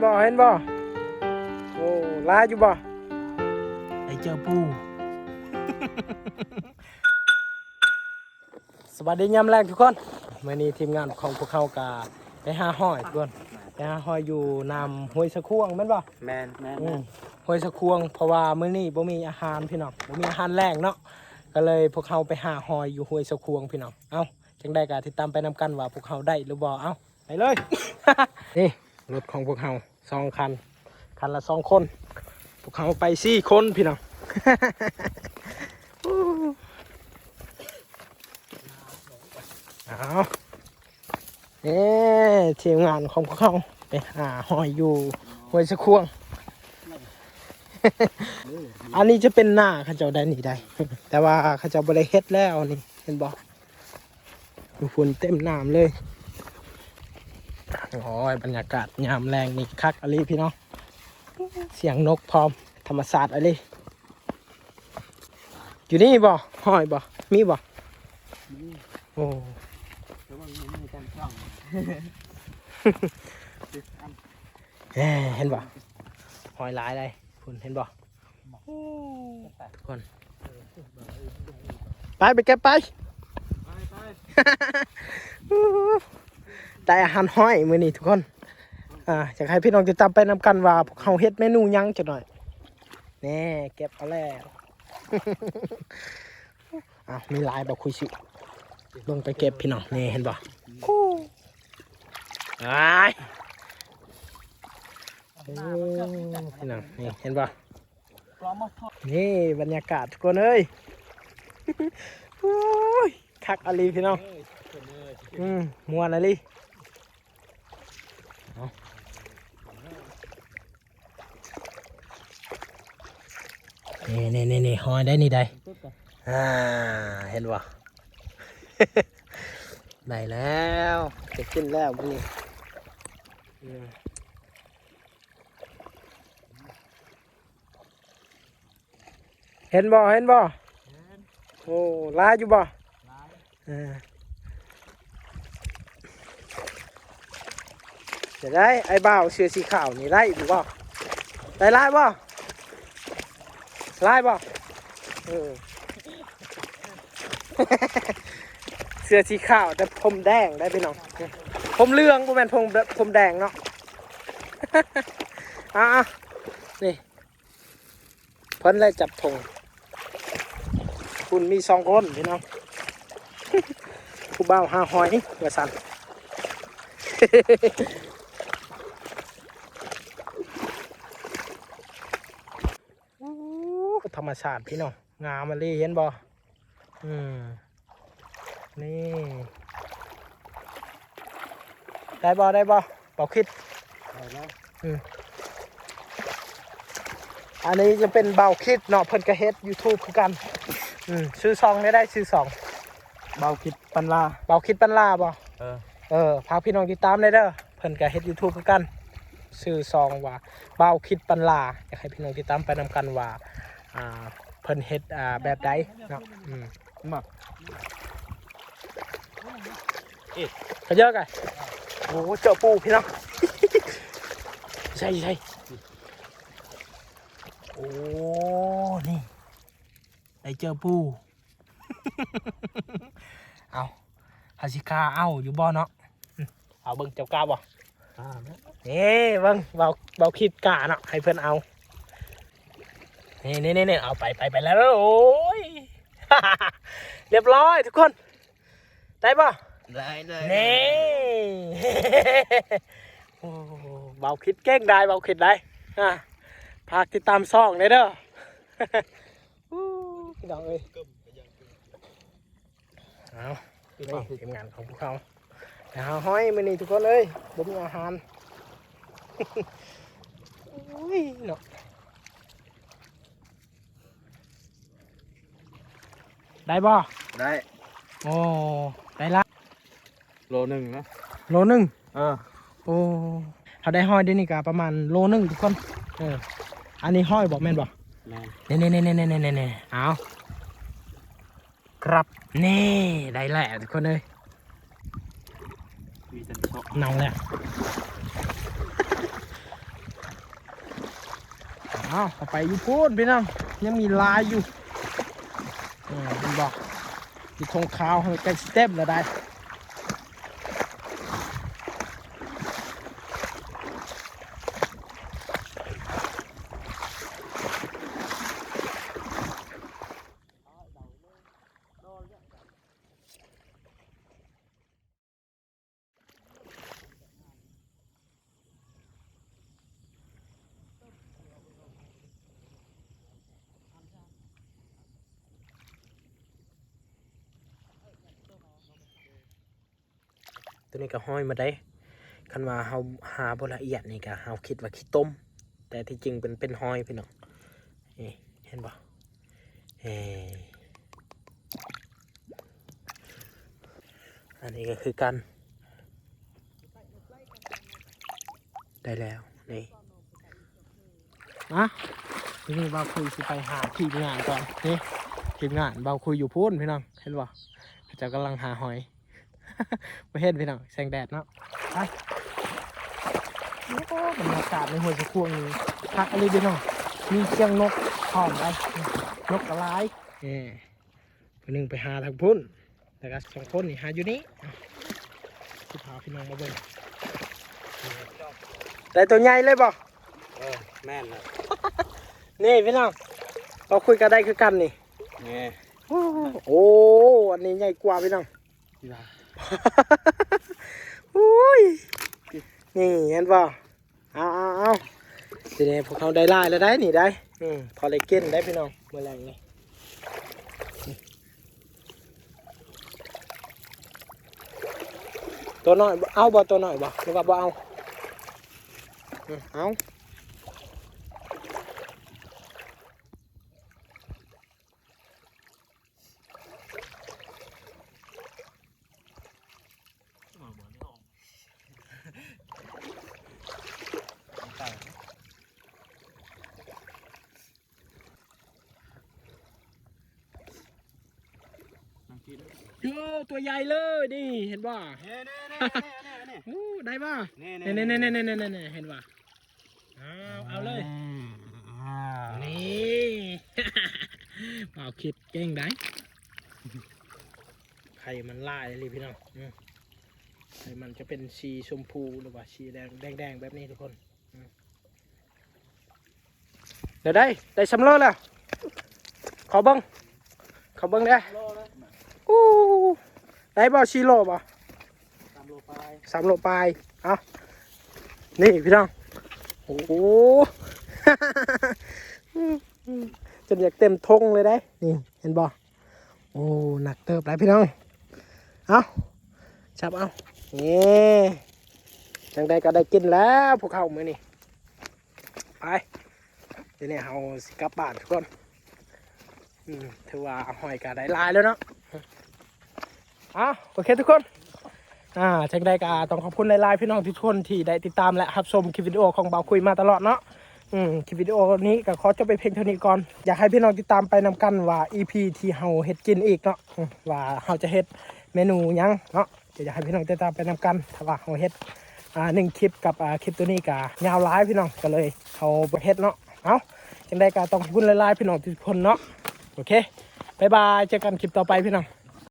บ่โอ้ลาอยู่บ่ไอเจอปู สวัสดียามแรกทุกคนมื้อนี้ทีมงานของพวกเขาก็ไปหาห้อยทุกคนไปหาห้อยอยู่น้ำห้วยสะควงแม่นบ่แมนห้วยสะควงเพราะว่ามื้อนี้บ่มีอาหารพี่น้องบ่มีอาหารแรงเนาะก็เลยพวกเขาไปหาห้อยอยู่ห้วยสะควงพี่น้องเอ้าจังได้ก็ติดตามไปนำกันว่าพวกเขาได้หรือบ่เอ้าไปเลย นี่รถของพวกเขา2 คันคันละ2 คนพวกเขาไป4 คนพี่น้อง เอาทีมงานของพวกเขาไปหาหอยอยู่ห้วยสะควง อันนี้จะเป็นหน้าข้าเจ้าได้หนีได้ แต่ว่าข้าเจ้าบริเฮ็ดแล้วนี่เห็นบอกดูฝุ่นเต็มน้ำเลยโอ้ยบรรยากาศยามแรงนี่คักอะไรพี่น้องเสียงนกพร้อมธรรมศาสตร์อะไรอยู่นี่บ่หอยบ่มีบ่โอ้เห็นบ่หอยหลายเลยคุณเห็นบ่คนไปเก็บไปแต่อาหารหอยมื้อนี้ทุกคนอยากให้พี่น้องติดตามไปนำกันว่าพวกเขาเฮ็ดเมนูยังจักหน่อยแน่เก็บเอาแล้วมีหลายบ่คุยสิลงไปเก็บพี่น้องนี่เห็นบ่พี่น้องนี่เห็นป่ะนี่บรรยากาศทุกคนเอ้ยคักอะไรพี่น้องมวนอะไรนี่หอยได้นี่ได้เห็นป่ะ ได้แล้วจะขึ้นแล้วพวกนี้เห็นบ่โอ้ลาอยู่บ่จะได้ไอ้บ่าวเสื้อสีขาวนี่ไล่ดูบ่ได้ไล่บ่เสื้อสีขาวแต่ผมแดงได้พี่น้องผมเหลืองบ่แม่นผมแดงเนาะ นี่เพิ่นเลยจับธงคุณมี2 คนพี่น้องผู้บ่าวหาหอยว่าสั่น ธรรมชาติพี่น้องงามมาเลยเห็นบ่นี่ได้บ่เป่าคิดอันนี้จะเป็นเบาคิดเนาะเพิ่นก็เฮ็ด YouTube คือกันชื่อซองได้ชื่อซองเบาคิดปันลาบ่พาพี่น้องติดตามได้เด้อเพิ่นก็เฮ็ด YouTube คือกันชื่อซองว่าเบาคิดปันลาอยากให้พี่น้องติดตามไปนำกันว่าเพิ่นเฮ็ดแบบใดเนาะมาเขาเยอะกันโอ้เจอปูพี่น้อง ใช่โอ้นี่ไอเจอปู เอาฮาซิกาเอาอยู่บ่เนาะเอาเบิ่งเจ้ากาบ่นี่เบิ่งเบาคิดกาเนาะให้เพื่อนเอานี่เอาไปแล้วโอ้ย เรียบร้อยทุกคนได้ป่ะได้นี่ เบาคิดเก่งได้เบาคิดได้พาติดตามซ่องเลยเด้อพี่น้องเอ้ยเอานี่ทีมงานของพวกเขาหาห้อยมื้อนี้ทุกคนเลยบ่มีอาหารเนาะได้บ่ได้โอ้ได้ละโล 1นะโล 1โอ้เขาได้ห้อยได้นี่ก็ประมาณโล 1ทุกคนอันนี้ห้อยบอกแม่นบอกนี่เอาครับนี่ได้แหละทุกคนเลยเน่าแล้ว อ้าวไปอยู่พูดพี่น้องยังมีลายอยู่มันบอกอยู่ทงขาวใกล้สเต็ปแล้วได้ตัวนี้ก็ห้อยมาได้คันว่าเฮาหาบ่ละเอียดนี่ก็เฮาคิดว่าขี้ต้มแต่ที่จริงเป็นห้อยพี่น้องเห็นบ่อันนี้ก็คือกันได้แล้วนี่นี่เบาคุยสิไปหาทีมงานก่อนนี่ทีมงานเบาคุยอยู่พูนพี่น้องเห็นบ่เขาจะกำลังหาหอยไม่เห็นพี่น้องแสงแดดเนาะไปโอ้บรรยากาศในห้วยสะควงนี้พักอะไรพี่น้องมีเสียงนกหอมไปนกกระไรคนหนึ่งไปหาทางพุ่นแต่ก็สองคนนี่หาอยู่นี้ที่พาพี่น้องมาเบิ่งได้ตัวใหญ่เลยบ่แม่นนะ นี่พี่น้องเราคุยกันได้คือกันนี่โอ้อันนี้ใหญ่กว่าพี่น้องอุ้ยนี่เห็นป่ะเอาทีนี้พวกเขาได้ไล่แล้วได้นี่ได้พอเลยเกินได้พี่น้องเมื่อไรนี่ตัวน้อยเอาบ่ตัวน้อยบ่หรือว่าบ่เอาเยอะตัวใหญ่เลยนี่เห็นป่ะได้ป่ะนี่เห็นป่ะเอาเลยนี่เปล่าคิดเก่งได้ไข่มันลายเลยพี่น้องไข่มันจะเป็นสีชมพูหรือว่าสีแดงแบบนี้ทุกคนเดี๋ยวได้สำเร็จแล้วขอเบิ้งได้ได้บ่ชีโลบ่3 โลปลายเอานี่พี่น้องโอ้โห จนอยากเต็มทงเลยได้นี่เห็นบ่โอ้หนักเติบไรพี่น้องเอาจับเอานี่จังได้ก็ได้กินแล้วพวกเขามื้อนี้ไปเดี๋ยวนี้เราสิกลับบ้านทุกคนถือว่าหอยกาได้ลายแล้วเนาะโอเคทุกคนจังได้ก็ต้องขอบคุณหลายๆพี่น้องทุกคนที่ได้ติดตามและรับชมคลิปวิดีโอของเบาคุยมาตลอดเนาะคลิปวิดีโอนี้ก็ขอจบไปเพียงเท่านี้ก่อนอยากให้พี่น้องติดตามไปนำกันว่า EP ที่เฮาเฮ็ดกินอีกเนาะว่าเฮาจะเฮ็ดเมนูยังเนาะอยากให้พี่น้องติดตามไปนำกันถ้าว่าเฮาเฮ็ด1 คลิปกับคลิปตัวนี้ก็ยาวหลายพี่น้องก็เลยเฮาบ่เฮ็ดเนาะจังได้ก็ต้องขอบคุณหลายๆพี่น้องทุกคนเนาะโอเคบ๊ายบายเจอกันคลิปต่อไปพี่น้อง